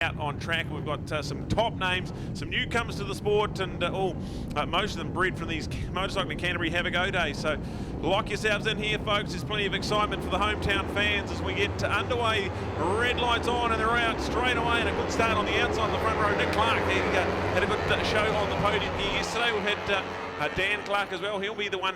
out on track. We've got some top names, some newcomers to the sport, and most of them bred from these Motorcycling Canterbury Have a Go days. So lock yourselves in here, folks. There's plenty of excitement for the hometown fans as we get underway. Red lights on and they're out straight away, and a good start on the outside of the front row. Nick Clark had a good show on the podium here yesterday. We've had Dan Clark as well. He'll be the one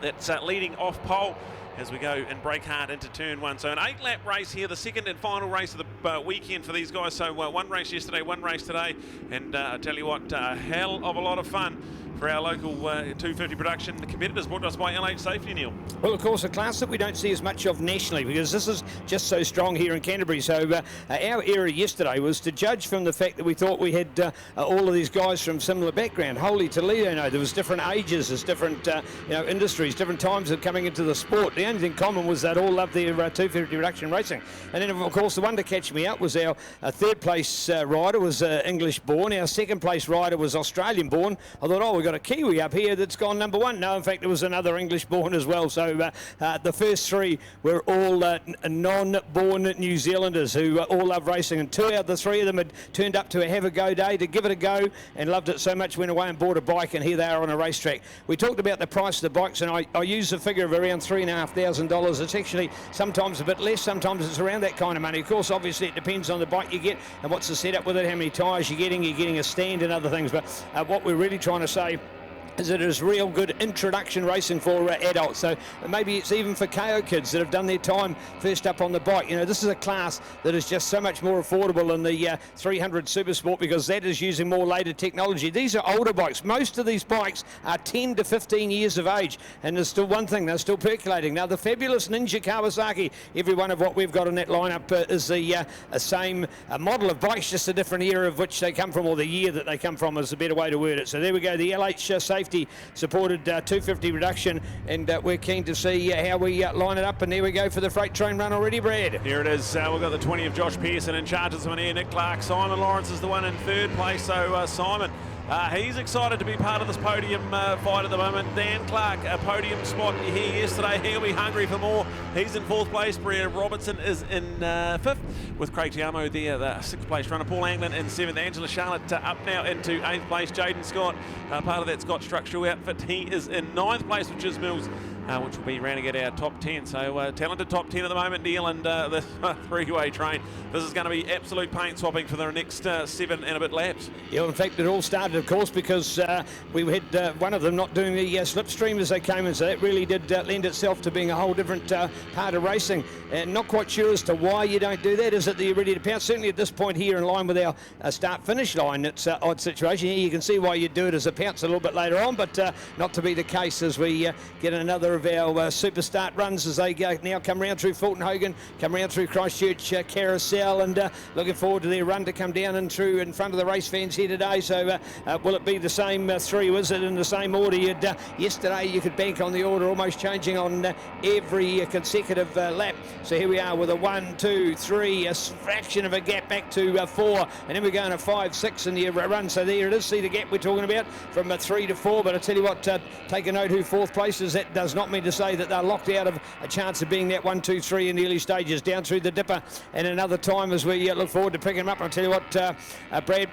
that's leading off pole as we go and break hard into turn one. So an 8-lap race here, the second and final race of the weekend for these guys. So one race yesterday, one race today, and I tell you what, a hell of a lot of fun for our local 250 production. The competitors brought to us by LH Safety, Neil. Well, of course, a class that we don't see as much of nationally because this is just so strong here in Canterbury. So our area yesterday was to judge from the fact that we thought we had all of these guys from similar background. Holy Toledo, no, there was different ages, there's different industries, different times of coming into the sport. The only thing common was that all loved their 250 production racing. And then, of course, the one to catch me out was our third place rider was English born. Our second place rider was Australian born. I thought, we got a Kiwi up here that's gone number one. No, in fact, there was another English born as well. So the first three were all non-born New Zealanders who all love racing, and two out of the three of them had turned up to a Have a Go day to give it a go and loved it so much, went away and bought a bike, and here they are on a racetrack. We talked about the price of the bikes, and I used a figure of around $3,500. It's actually sometimes a bit less, sometimes it's around that kind of money. Of course, obviously, it depends on the bike you get and what's the setup with it, how many tyres you're getting a stand and other things. But what we're really trying to say is it is real good introduction racing for adults. So maybe it's even for KO kids that have done their time first up on the bike. This is a class that is just so much more affordable than the 300 Super Sport because that is using more later technology. These are older bikes. Most of these bikes are 10 to 15 years of age, and there's still one thing, they're still percolating. Now, the fabulous Ninja Kawasaki, every one of what we've got in that lineup is the same model of bikes, just a different era of which they come from, or the year that they come from is a better way to word it. So there we go, the LH Safety supported 250 reduction, and we're keen to see how we line it up. And there we go for the freight train run already, Brad. Here it is. We've got the 20 of Josh Pearson in charge of this one here. Nick Clark. Simon Lawrence is the one in third place. So Simon, he's excited to be part of this podium fight at the moment. Dan Clark, a podium spot here yesterday. He'll be hungry for more. He's in fourth place. Brad Robertson is in fifth, with Craig Tiamo there, the sixth place runner. Paul Anglin in seventh. Angela Charlotte up now into eighth place. Jaden Scott, part of that Scott structural outfit, he is in ninth place, which is Mills, which will be rounding out our top 10. So talented top 10 at the moment, Neil, and the three-way train. This is going to be absolute paint swapping for the next 7 and a bit laps. Yeah, in fact, it all started, of course, because we had one of them not doing the slipstream as they came in, so that really did lend itself to being a whole different part of racing. And not quite sure as to why you don't do that. Is it that you're ready to pounce? Certainly at this point here, in line with our start-finish line, it's an odd situation. Here you can see why you do it as a pounce a little bit later on, but not to be the case as we get another of our super start runs as they now come round through Fulton Hogan, come round through Christchurch Carousel, and looking forward to their run to come down and through in front of the race fans here today. So will it be the same three? Was it in the same order? Yesterday you could bank on the order almost changing on every consecutive lap. So here we are with a 1, 2, 3, a fraction of a gap back to 4, and then we're going to 5, 6 in the run. So there it is. See the gap we're talking about from 3 to 4. But I tell you what, take a note who fourth place is. That does not mean to say that they're locked out of a chance of being that 1, 2, 3 in the early stages. Down through the dipper and another time as we look forward to picking them up. I'll tell you what, Brad,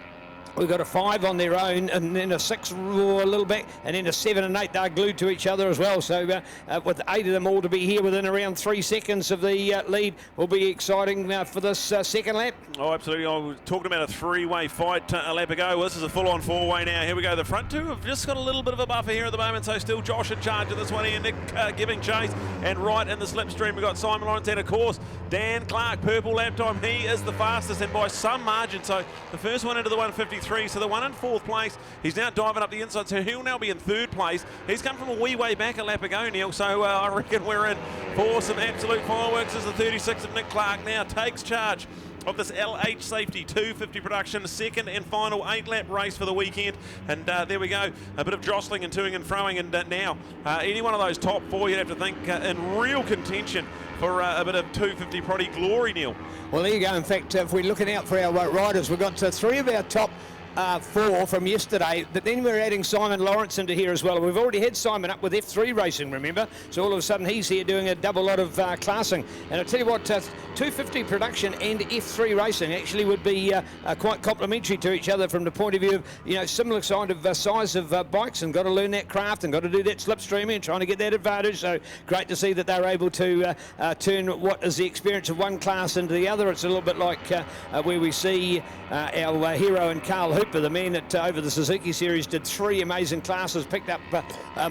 we've got a 5 on their own, and then a 6 a little back, and then a 7 and 8. They're glued to each other as well. So with 8 of them all to be here within around 3 seconds of the lead will be exciting for this second lap. Oh, absolutely. I was talking about a three-way fight a lap ago. Well, this is a full-on four-way now. Here we go. The front two have just got a little bit of a buffer here at the moment, so still Josh in charge of this one here. Nick giving chase, and right in the slipstream we've got Simon Lawrence, and of course Dan Clark, purple lap time. He is the fastest, and by some margin. So the first one into the 153, so the one in fourth place, he's now diving up the inside, so he'll now be in third place. He's come from a wee way back a lap ago, Neil, so I reckon we're in for some absolute fireworks as the 36 of Nick Clark now takes charge of this LH Safety 250 production, second and final 8-lap race for the weekend. And there we go, a bit of jostling and toing and froing, and now any one of those top 4 you'd have to think in real contention for a bit of 250 Proddy glory, Neil. Well, there you go. In fact, if we're looking out for our riders, we've got 3 of our top 4 from yesterday, but then we're adding Simon Lawrence into here as well. We've already had Simon up with F3 racing, remember? So all of a sudden he's here doing a double lot of classing. And I'll tell you what, 250 production and F3 racing actually would be quite complementary to each other from the point of view of, similar kind of size of bikes, and got to learn that craft and got to do that slipstreaming and trying to get that advantage. So great to see that they're able to turn what is the experience of one class into the other. It's a little bit like where we see our hero and Carl Hooper, the man that over the Suzuki Series did 3 amazing classes, picked up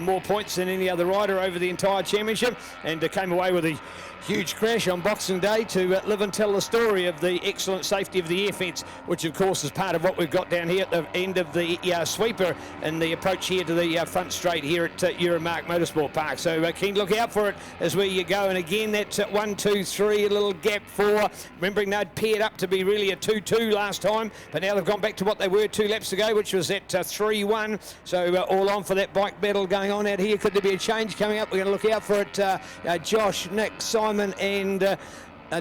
more points than any other rider over the entire championship, and came away with a huge crash on Boxing Day to live and tell the story of the excellent safety of the air fence, which of course is part of what we've got down here at the end of the sweeper and the approach here to the front straight here at Euromark Motorsport Park. So keen to look out for it as we go. And again, that 1, 2, 3, a little gap 4. Remembering they'd paired up to be really a 2-2 last time, but now they've gone back to what they were 2 laps ago, which was that 3-1. So all on for that bike battle going on out here. Could there be a change coming up? We're going to look out for it. Josh, Nick, Simon and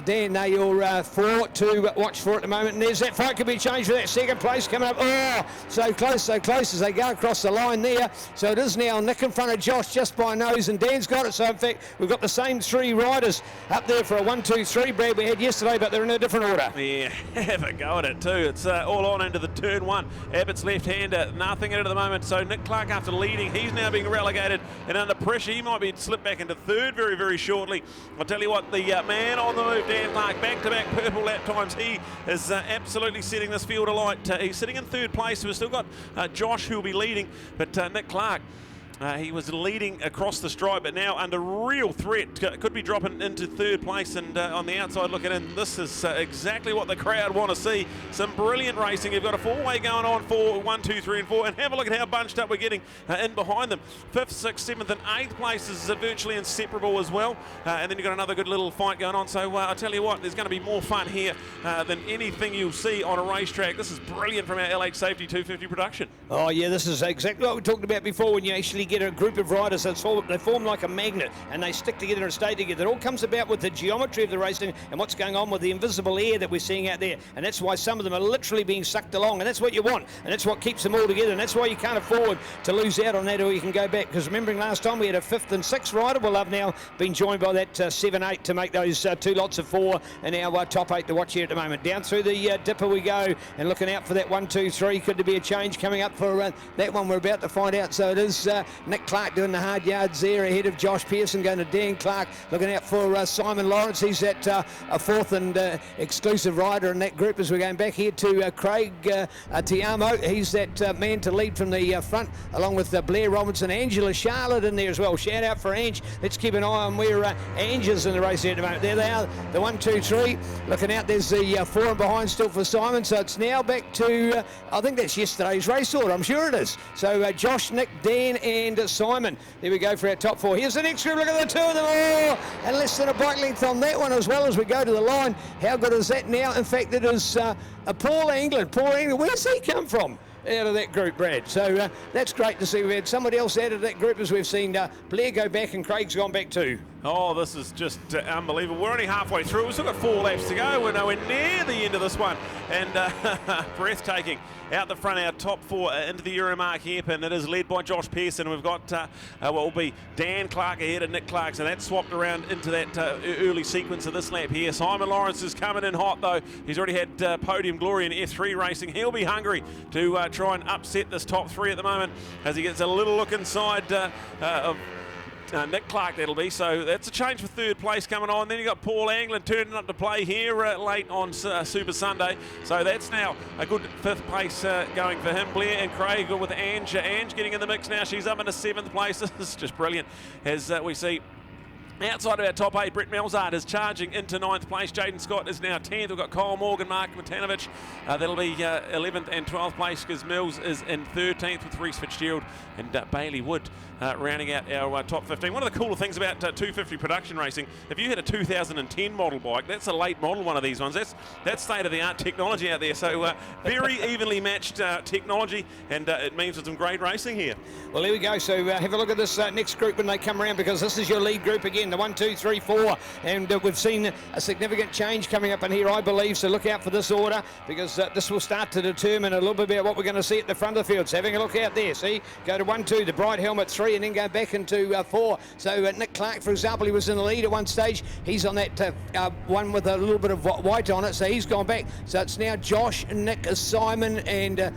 Dan, they're your 4 to watch for at the moment. And there's that fight, could be changed for that second place coming up. Oh, so close as they go across the line there. So it is now Nick in front of Josh just by nose, and Dan's got it. So in fact, we've got the same 3 riders up there for a 1, 2, 3, Brad, we had yesterday, but they're in a different order. Yeah, have a go at it too. It's all on into the turn 1. Abbott's left-hander, nothing in it at the moment. So Nick Clark, after leading, he's now being relegated and under pressure. He might be slipped back into 3rd very, very shortly. I'll tell you what, the man on the move, Dan Clark, back-to-back purple lap times. He is absolutely setting this field alight. He's sitting in 3rd place. We've still got Josh, who will be leading, but Nick Clark, he was leading across the stripe, but now under real threat. Could be dropping into 3rd place, and on the outside looking in, this is exactly what the crowd want to see. Some brilliant racing. You've got a 4-way going on for 1, 2, 3 and 4, and have a look at how bunched up we're getting in behind them. 5th, 6th, 7th and 8th places are virtually inseparable as well, and then you've got another good little fight going on. So I tell you what, there's going to be more fun here than anything you'll see on a racetrack. This is brilliant from our LH Safety 250 production. Oh yeah, this is exactly what we talked about before, when you actually get a group of riders that they form like a magnet and they stick together and stay together. It all comes about with the geometry of the racing and what's going on with the invisible air that we're seeing out there, and that's why some of them are literally being sucked along, and that's what you want, and that's what keeps them all together, and that's why you can't afford to lose out on that, or you can go back, because remembering last time we had a 5th and 6th rider. Well, I've now been joined by that 7, 8 to make those 2 lots of 4 and our top 8 to watch here at the moment. Down through the dipper we go, and looking out for that 1, 2, 3. Could there be a change coming up for that one? We're about to find out. So it is Nick Clark doing the hard yards there ahead of Josh Pearson, going to Dan Clark, looking out for Simon Lawrence. He's at a 4th and exclusive rider in that group as we're going back here to Craig Tiamo. He's that man to lead from the front, along with Blair Robinson, Angela Charlotte in there as well. Shout out for Ange. Let's keep an eye on where Ange is in the race here at the moment. There they are, the 1, 2, 3. Looking out, there's the 4 and behind still for Simon. So it's now back to, I think that's yesterday's race order. I'm sure it is. So Josh, Nick, Dan and Simon. There we go for our top 4. Here's the next group. Look at the 2 of them. Oh, and less than a bike length on that one as well as we go to the line. How good is that now? In fact, it is Paul England. Paul England, where's he come from? Out of that group, Brad. So that's great to see. We've had somebody else out of that group, as we've seen Blair go back and Craig's gone back too. Oh, this is just unbelievable. We're only halfway through. We've still got 4 laps to go. We're nowhere near the end of this one. And breathtaking. Out the front, our top 4 into the Euromark hairpin. It is led by Josh Pearson. We've got what will be Dan Clark ahead of Nick Clark. So that's swapped around into that early sequence of this lap here. Simon Lawrence is coming in hot, though. He's already had podium glory in F3 racing. He'll be hungry to try and upset this top 3 at the moment as he gets a little look inside of Nick Clark, that'll be. So that's a change for 3rd place coming on. Then you got Paul Anglin turning up to play here late on Super Sunday. So that's now a good 5th place going for him. Blair and Craig with Ange. Ange getting in the mix now. She's up into 7th place. This is just brilliant as we see. Outside of our top 8, Brett Melzard is charging into 9th place. Jaden Scott is now 10th. We've got Kyle Morgan, Mark Matanovich. That'll be 11th and 12th place, because Mills is in 13th with Reese Fitzgerald and Bailey Wood rounding out our top 15. One of the cooler things about 250 production racing, if you had a 2010 model bike, that's a late model one of these ones. That's state-of-the-art technology out there. So very evenly matched technology, and it means some great racing here. Well, here we go. So have a look at this next group when they come around, because this is your lead group again. again, the 1, 2, 3, 4, and we've seen a significant change coming up in here, I believe, so look out for this order, because this will start to determine a little bit about what we're going to see at the front of the field. So having a look out there, see, go to 1, 2, the bright helmet 3, and then go back into 4. So Nick Clark, for example, he was in the lead at one stage. He's on that one with a little bit of white on it, so he's gone back. So it's now Josh, Nick, Simon, and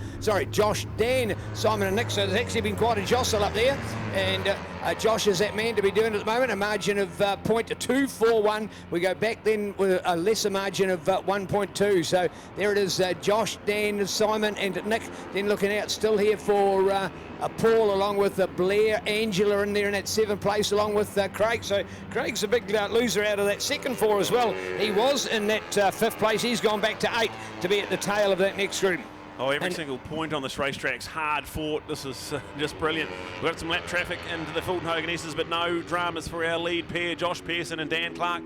Josh, Dan, Simon, and Nick. So there's actually been quite a jostle up there, and Josh is that man to be doing at the moment. A margin of 0.241. We go back then with a lesser margin of 1.2. So there it is, Josh, Dan, Simon, and Nick. Then looking out still here for Paul, along with Blair, Angela in there in that 7th place, along with Craig. So Craig's a big loser out of that second 4 as well. He was in that 5th place. He's gone back to 8 to be at the tail of that next group. Oh, every single point on this racetrack's hard fought. This is just brilliant. We've got some lap traffic into the Fulton Hogan Easters, but no dramas for our lead pair, Josh Pearson and Dan Clark.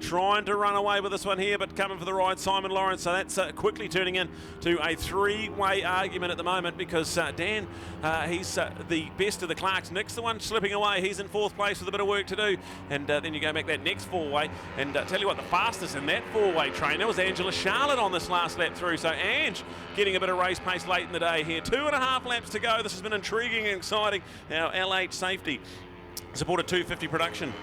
Trying to run away with this one here, but coming for the ride, Simon Lawrence. So that's quickly turning into a 3-way argument at the moment, because Dan, he's the best of the Clarks. Nick's the one slipping away. He's in 4th place with a bit of work to do. And then you go back that next 4-way, and tell you what, the fastest in that 4-way train, that was Angela Charlotte on this last lap through. So Ange getting a bit of race pace late in the day here. 2.5 laps to go. This has been intriguing and exciting. Our LH Safety supported 250 production.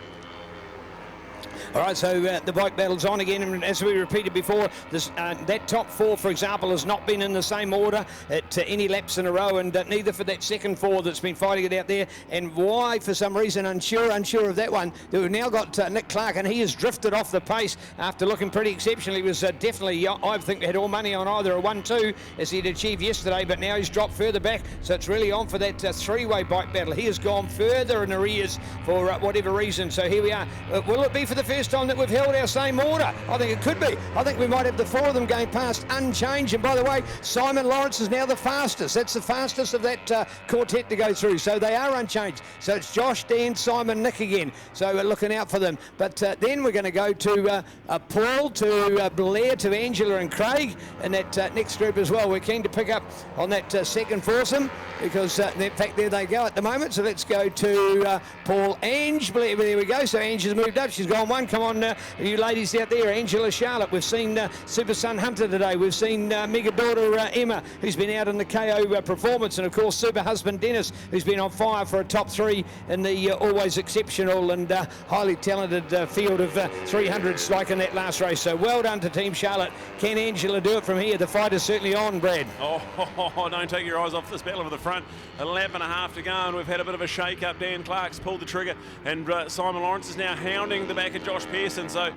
All right, so the bike battle's on again, and as we repeated before, this, that top 4, for example, has not been in the same order at any laps in a row, and neither for that second 4 that's been fighting it out there. And why, for some reason, unsure of that one. We've now got Nick Clark, and he has drifted off the pace after looking pretty exceptional. He was definitely, I think, had all money on either a 1-2 as he'd achieved yesterday, but now he's dropped further back, so it's really on for that 3-way bike battle. He has gone further in arrears for whatever reason, so here we are. Will it be for the first time that we've held our same order? I think it could be. I think we might have the 4 of them going past unchanged. And by the way, Simon Lawrence is now the fastest. That's the fastest of that quartet to go through. So they are unchanged. So it's Josh, Dan, Simon, Nick again. So we're looking out for them. But then we're going to go to Paul, to Blair, to Angela and Craig in that next group as well. We're keen to pick up on that second foursome, because in fact there they go at the moment. So let's go to Paul, Ange, Blair. There we go. So Ange has moved up. She's gone 1. Come on, you ladies out there. Angela Charlotte. We've seen Super Sun Hunter today. We've seen mega daughter Emma, who's been out in the KO performance, and of course super husband Dennis, who's been on fire for a top 3 in the always exceptional and highly talented field of 300s like in that last race. So well done to Team Charlotte. Can Angela do it from here? The fight is certainly on, Brad. Oh, don't take your eyes off this battle of the front. 11.5 to go, and we've had a bit of a shake-up. Dan Clark's pulled the trigger, and Simon Lawrence is now hounding the back of Josh Pearson. So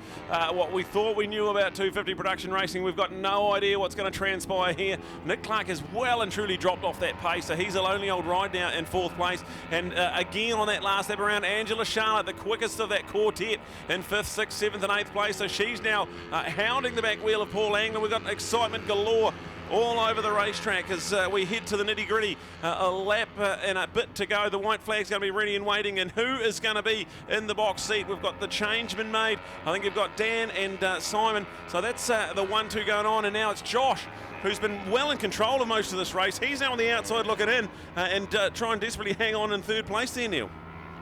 what we thought we knew about 250 production racing, we've got no idea what's going to transpire here. Nick Clark has well and truly dropped off that pace, so he's a lonely old ride now in 4th place. And again on that last lap around, Angela Charlotte, the quickest of that quartet, in 5th, 6th, 7th and 8th place. So she's now hounding the back wheel of Paul Angler. We've got excitement galore all over the racetrack as we head to the nitty-gritty. A lap and a bit to go. The white flag's going to be ready and waiting, and who is going to be in the box seat? We've got the change been made. I think you've got Dan and Simon. So that's the 1-2 going on, and now it's Josh, who's been well in control of most of this race. He's now on the outside looking in and trying desperately hang on in 3rd place there, Neil.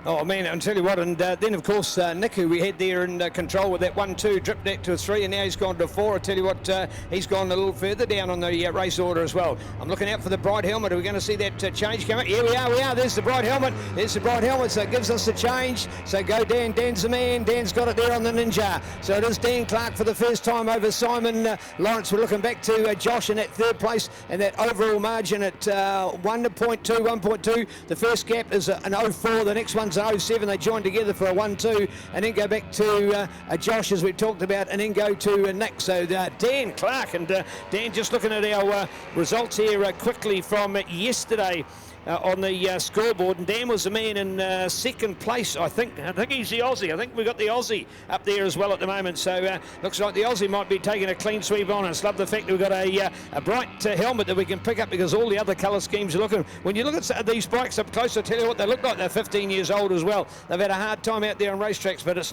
Oh man, I'll tell you what, and then of course Nick, who we had there in control with that 1-2, dripped back to a 3, and now he's gone to 4. I tell you what, he's gone a little further down on the race order as well. I'm looking out for the bright helmet. Are we going to see that change coming? Here we are, there's the bright helmet. There's the bright helmet, so it gives us the change. So go Dan, Dan's the man. Dan's got it there on the Ninja. So it is Dan Clark for the first time over Simon Lawrence. We're looking back to Josh in that 3rd place, and that overall margin at 1.2. The first gap is an 0.4, the next one's an 0.7. They join together for a 1-2, and then go back to Josh, as we talked about, and then go to Nick. So Dan Clark, and Dan, just looking at our results here quickly from yesterday. On the scoreboard, and Dan was the man in 2nd place. I think he's the Aussie. I think we've got the Aussie up there as well at the moment. So looks like the Aussie might be taking a clean sweep on us. Love the fact that we've got a bright helmet that we can pick up, because all the other colour schemes are looking. When you look at these bikes up close, I tell you what, they look like they're 15 years old as well. They've had a hard time out there on racetracks, but it's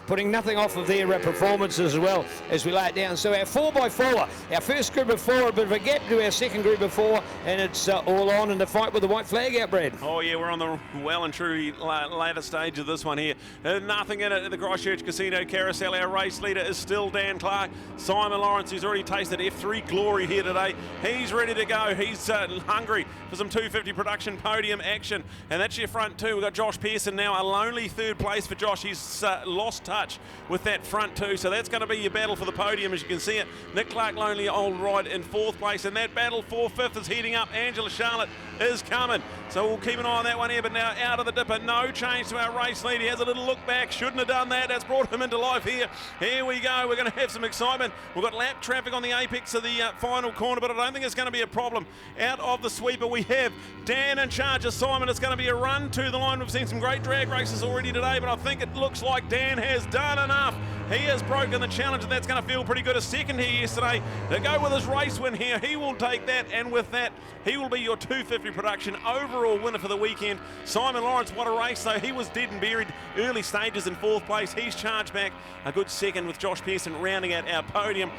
putting nothing off of their performances as well as we lay it down. So our 4x4, our first group of 4, a bit of a gap to our second group of 4, and it's all on in the fight with the white flag out, Brad. Oh yeah, we're on the well and truly later stage of this one here. Nothing in it at the Christchurch Casino Carousel. Our race leader is still Dan Clark. Simon Lawrence, who's already tasted F3 glory here today. He's ready to go. He's hungry for some 250 production podium action. And that's your front two. We've got Josh Pearson now, a lonely third place for Josh. He's lost touch with that front two. So that's going to be your battle for the podium, as you can see it. Nick Clark, lonely old ride in fourth place. And that battle for fifth is heating up. Angela Charlotte is coming. So we'll keep an eye on that one here, but now out of the dipper, no change to our race lead. He has a little look back, shouldn't have done that. That's brought him into life here. Here we go, we're going to have some excitement. We've got lap traffic on the apex of the final corner, but I don't think it's going to be a problem. Out of the sweeper, we have Dan in charge of Simon. It's going to be a run to the line. We've seen some great drag races already today, but I think it looks like Dan has done enough. He has broken the challenge, and that's going to feel pretty good. A second here yesterday to go with his race win here. He will take that, and with that, he will be your 250 production overall winner for the weekend. Simon Lawrence, what a race though. He was dead and buried early stages in fourth place. He's charged back a good second with Josh Pearson rounding out our podium.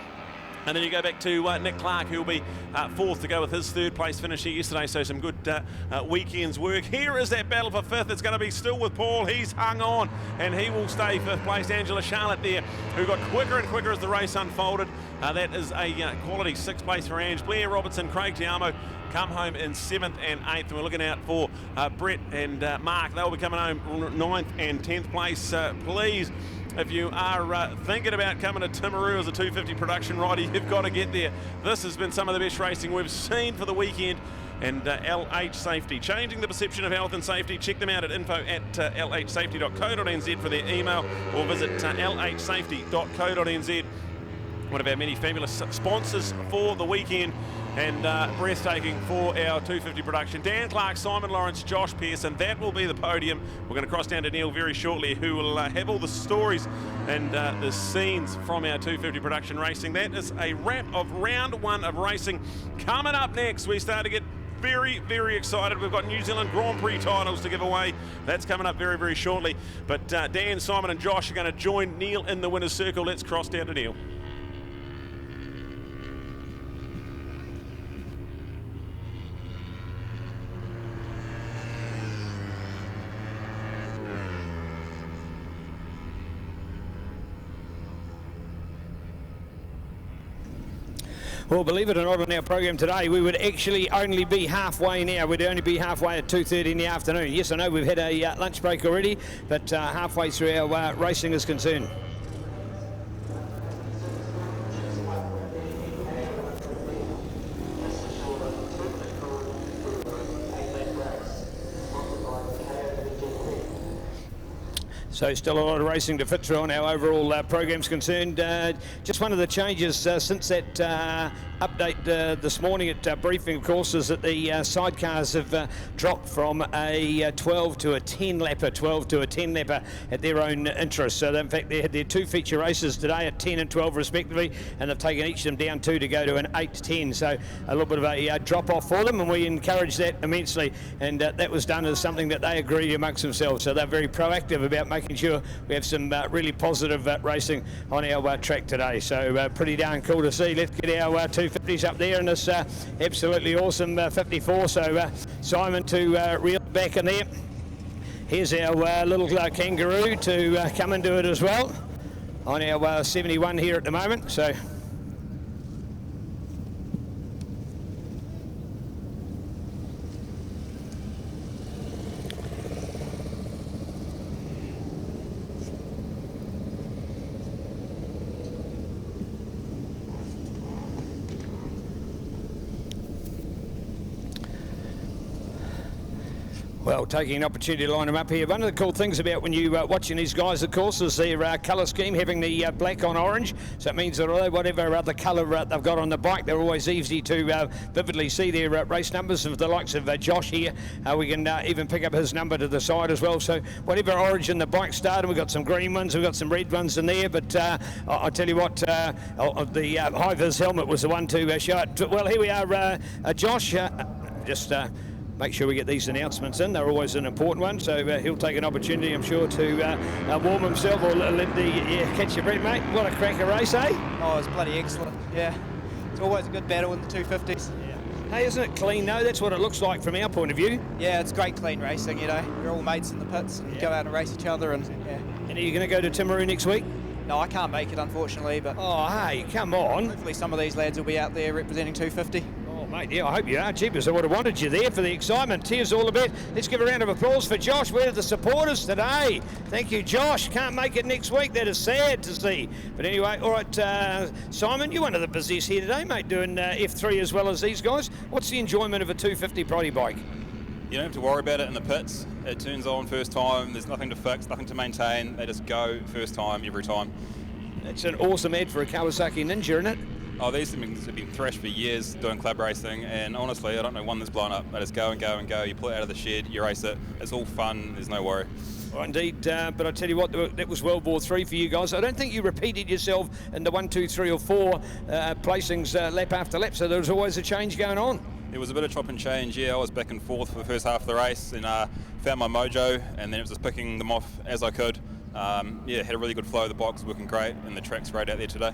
And then you go back to Nick Clark, who will be fourth to go with his third place finish here yesterday. So some good weekend's work. Here is that battle for fifth. It's going to be still with Paul. He's hung on and he will stay fifth place. Angela Charlotte there, who got quicker and quicker as the race unfolded. That is a quality sixth place for Ange. Blair Robertson, Craig Tiamo come home in 7th and 8th. And we're looking out for Brett and Mark. They'll be coming home 9th and 10th place. Please, if you are thinking about coming to Timaru as a 250 production rider, you've got to get there. This has been some of the best racing we've seen for the weekend. And LH Safety, changing the perception of health and safety. Check them out at info@lhsafety.co.nz for their email, or visit lhsafety.co.nz. One of our many fabulous sponsors for the weekend, and breathtaking for our 250 production. Dan Clark, Simon Lawrence, Josh Pearson. That will be the podium. We're going to cross down to Neil very shortly, who will have all the stories and the scenes from our 250 production racing. That is a wrap of round one of racing. Coming up next, we start to get very, very excited. We've got New Zealand Grand Prix titles to give away. That's coming up very, very shortly. But Dan, Simon and Josh are going to join Neil in the winner's circle. Let's cross down to Neil. Well, believe it or not, on our program today, we would actually only be halfway now. We'd only be halfway at 2:30 in the afternoon. Yes, I know we've had a lunch break already, but halfway through our racing is concerned. So still a lot of racing to fit through on our overall program's concerned. Just one of the changes since that update this morning at briefing, of course, is that the sidecars have dropped from a 12 to a 10 lapper, 12 to a 10 lapper at their own interest. So in fact, they had their two feature races today at 10 and 12 respectively, and they've taken each of them down two to go to an 8 to 10. So a little bit of a drop off for them, and we encourage that immensely. And that was done as something that they agreed amongst themselves. So they're very proactive about making sure we have some really positive racing on our track today. So pretty darn cool to see. Let's get our 250s up there in this absolutely awesome 54. So Simon to reel back in there. Here's our little kangaroo to come and do it as well on our 71 here at the moment. So well, taking an opportunity to line them up here. One of the cool things about when you watching these guys, of course, is their colour scheme, having the black on orange. So it means that whatever other colour they've got on the bike, they're always easy to vividly see their race numbers. Of the likes of Josh here, we can even pick up his number to the side as well. So whatever origin the bike started, we've got some green ones, we've got some red ones in there. But I'll tell you what, the high-vis helmet was the one to show it. Well, here we are, Josh. Make sure we get these announcements in. They're always an important one. So he'll take an opportunity, I'm sure, to warm himself or let the catch your breath, mate. What a cracker race, eh? Oh, it's bloody excellent. Yeah, It's always a good battle in the 250s. Hey, isn't it clean though? That's what it looks like from our point of view. Yeah, it's great clean racing, you know. We're all mates in the pits and go out and race each other, and yeah. And are you going to go to Timaru next week? No, I can't make it, unfortunately, but Oh, hey, come on. hopefully some of these lads will be out there representing 250. Oh, mate, yeah, I hope you are. Jeepers, I would have wanted you there for the excitement. Tears all about. Let's give a round of applause for Josh. Where are the supporters today? Thank you, Josh. Can't make it next week. That is sad to see. But anyway, all right, Simon, you're one of the busiest here today, mate, doing F3 as well as these guys. What's the enjoyment of a 250 Proddy bike? You don't have to worry about it in the pits. It turns on first time. There's nothing to fix, nothing to maintain. They just go first time every time. It's an awesome ad for a Kawasaki Ninja, isn't it? Oh, these things have been thrashed for years doing club racing, and honestly, I don't know one that's blown up. They just go and go and go. You pull it out of the shed, you race it. It's all fun. There's no worry. Well, indeed, but I tell you what, that was World War III for you guys. I don't think you repeated yourself in the 1, 2, 3 or 4 placings lap after lap, so there was always a change going on. It was a bit of chop and change, yeah. I was back and forth for the first half of the race and found my mojo, and then it was just picking them off as I could. Yeah, had a really good flow. The bike was working great, and the track's great out there today.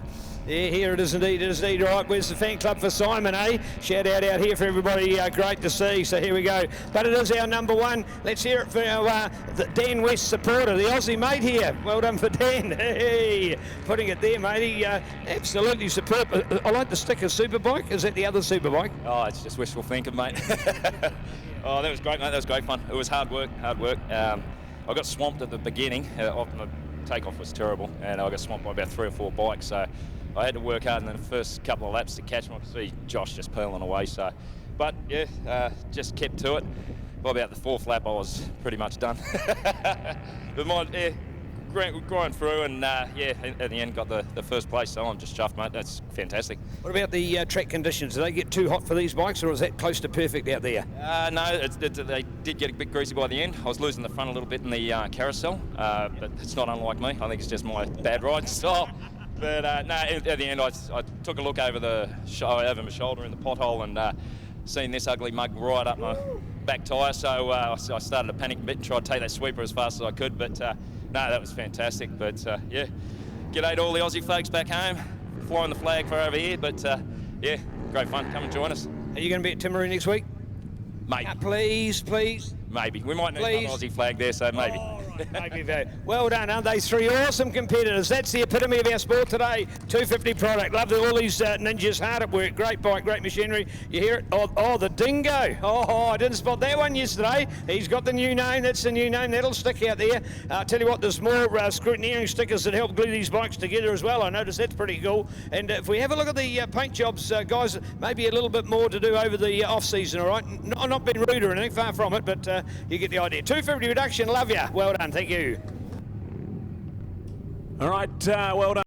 Yeah, here it is indeed. It is indeed. All right, where's the fan club for Simon, eh? Shout out here for everybody. Great to see. So here we go. But it is our number one. Let's hear it for our the Dan West supporter, the Aussie mate here. Well done for Dan. Hey, putting it there, matey. Absolutely superb. I like the sticker Superbike. Is that the other Superbike? Oh, it's just wishful thinking, mate. Oh, that was great, mate. That was great fun. It was hard work. I got swamped at the beginning. The takeoff was terrible, and I got swamped by about 3 or 4 bikes. So I had to work hard in the first couple of laps to catch them. I could see Josh just peeling away. So, but yeah, just kept to it. By about the 4th lap, I was pretty much done. But grind through, and yeah, at the end got the first place. So I'm just chuffed, mate. That's fantastic. What about the track conditions? Do they get too hot for these bikes, or is that close to perfect out there? No, they did get a bit greasy by the end. I was losing the front a little bit in the carousel, but it's not unlike me. I think it's just my bad riding style. But no, at the end, I took a look over my shoulder in the pothole and seen this ugly mug right up my back tyre. So I started to panic a bit and tried to take that sweeper as fast as I could. But no, that was fantastic. But yeah, g'day to all the Aussie folks back home, flying the flag for over here. But yeah, great fun. Come and join us. Are you going to be at Timaru next week? Maybe. Please. Maybe. We might need an Aussie flag there, so maybe. Oh, right. Maybe very. Well done, aren't they? 3 awesome competitors. That's the epitome of our sport today. 250 product. Love all these ninjas hard at work. Great bike, great machinery. You hear it? Oh, the Dingo. Oh, I didn't spot that one yesterday. He's got the new name. That's the new name. That'll stick out there. I'll tell you what, there's more scrutineering stickers that help glue these bikes together as well. I noticed that's pretty cool. And if we have a look at the paint jobs, guys, maybe a little bit more to do over the off-season, all right? I'm not being rude or anything, far from it, but you get the idea. 250 reduction, love ya. Well done, thank you. All right, well done.